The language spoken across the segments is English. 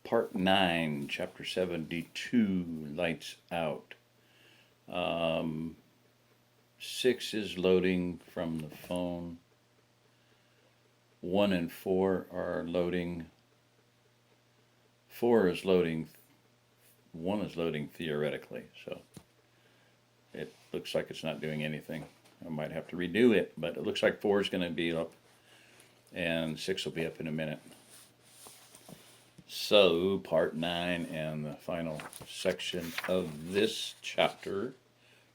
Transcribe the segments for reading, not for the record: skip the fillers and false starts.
Part 9, Chapter 72, Lights Out. 6 is loading from the phone. 1 and 4 are loading. 4 is loading. 1 is loading theoretically, so it looks like it's not doing anything. I might have to redo it, but it looks like 4 is going to be up, and 6 will be up in a minute. So, part 9 and the final section of this chapter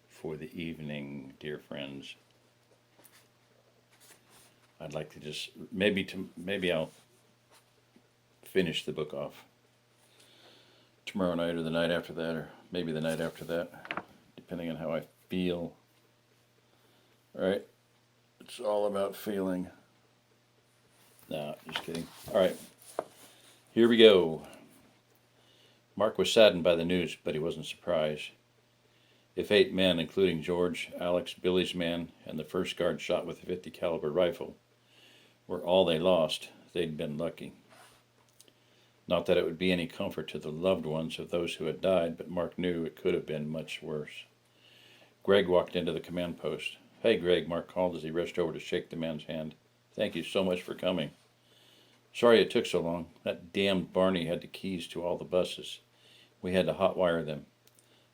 for the evening, dear friends. I'd like to just, maybe I'll finish the book off tomorrow night or the night after that, or maybe the night after that, depending on how I feel. All right? It's all about feeling. No, just kidding. All right. Here we go. Mark was saddened by the news, but he wasn't surprised. If 8 men, including George, Alex, Billy's man, and the first guard shot with a .50 caliber rifle, were all they lost, they'd been lucky. Not that it would be any comfort to the loved ones of those who had died, but Mark knew it could have been much worse. Greg walked into the command post. "Hey, Greg," Mark called as he rushed over to shake the man's hand. "Thank you so much for coming. Sorry it took so long. That damned Barney had the keys to all the buses. We had to hotwire them.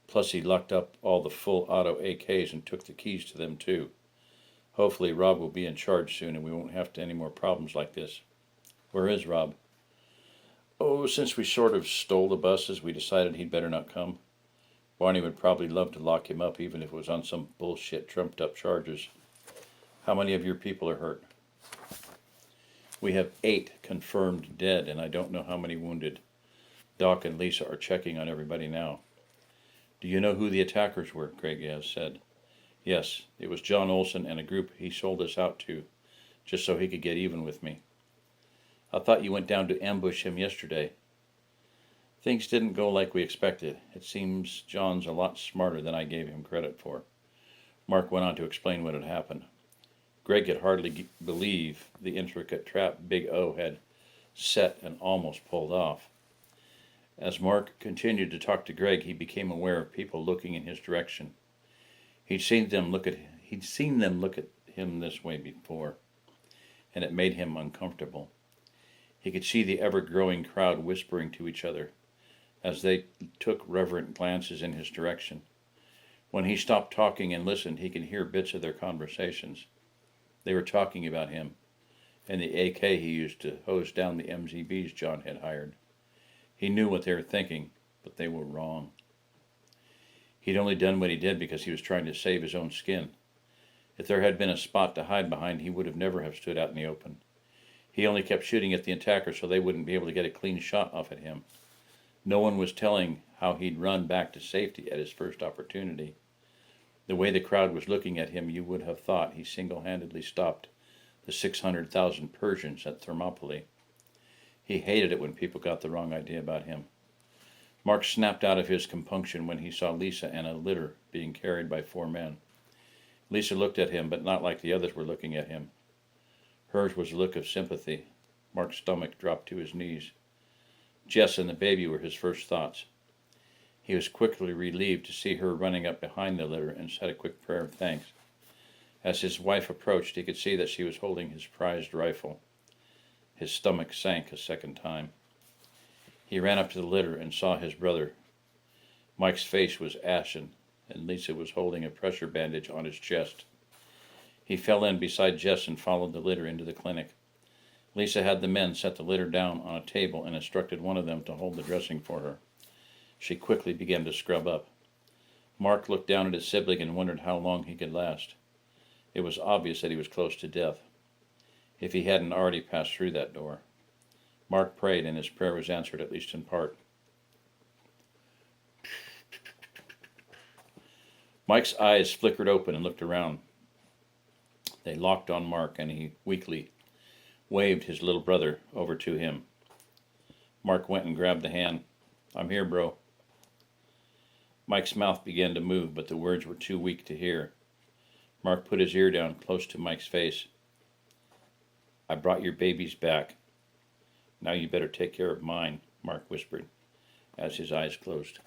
Plus he locked up all the full auto AKs and took the keys to them too. Hopefully Rob will be in charge soon and we won't have any more problems like this." "Where is Rob?" "Oh, since we sort of stole the buses, we decided he'd better not come. Barney would probably love to lock him up even if it was on some bullshit trumped up charges. How many of your people are hurt?" "We have 8 confirmed dead, and I don't know how many wounded. Doc and Lisa are checking on everybody now." "Do you know who the attackers were?" Greg said. "Yes, it was John Olson and a group he sold us out to, just so he could get even with me." "I thought you went down to ambush him yesterday." "Things didn't go like we expected. It seems John's a lot smarter than I gave him credit for." Mark went on to explain what had happened. Greg could hardly believe the intricate trap Big O had set and almost pulled off. As Mark continued to talk to Greg, he became aware of people looking in his direction. He'd seen them look at him this way before, and it made him uncomfortable. He could see the ever-growing crowd whispering to each other as they took reverent glances in his direction. When he stopped talking and listened, he could hear bits of their conversations. They were talking about him and the AK he used to hose down the MZBs John had hired. He knew what they were thinking, but they were wrong. He'd only done what he did because he was trying to save his own skin. If there had been a spot to hide behind, he would have never have stood out in the open. He only kept shooting at the attackers so they wouldn't be able to get a clean shot off at him. No one was telling how he'd run back to safety at his first opportunity. The way the crowd was looking at him, you would have thought he single-handedly stopped the 600,000 Persians at Thermopylae. He hated it when people got the wrong idea about him. Mark snapped out of his compunction when he saw Lisa and a litter being carried by 4 men. Lisa looked at him, but not like the others were looking at him. Hers was a look of sympathy. Mark's stomach dropped to his knees. Jess and the baby were his first thoughts. He was quickly relieved to see her running up behind the litter and said a quick prayer of thanks. As his wife approached, he could see that she was holding his prized rifle. His stomach sank a second time. He ran up to the litter and saw his brother. Mike's face was ashen, and Lisa was holding a pressure bandage on his chest. He fell in beside Jess and followed the litter into the clinic. Lisa had the men set the litter down on a table and instructed one of them to hold the dressing for her. She quickly began to scrub up. Mark looked down at his sibling and wondered how long he could last. It was obvious that he was close to death, if he hadn't already passed through that door. Mark prayed, and his prayer was answered, at least in part. Mike's eyes flickered open and looked around. They locked on Mark, and he weakly waved his little brother over to him. Mark went and grabbed the hand. "I'm here, bro." Mike's mouth began to move, but the words were too weak to hear. Mark put his ear down close to Mike's face. "I brought your babies back. Now you better take care of mine." Mark whispered, as his eyes closed.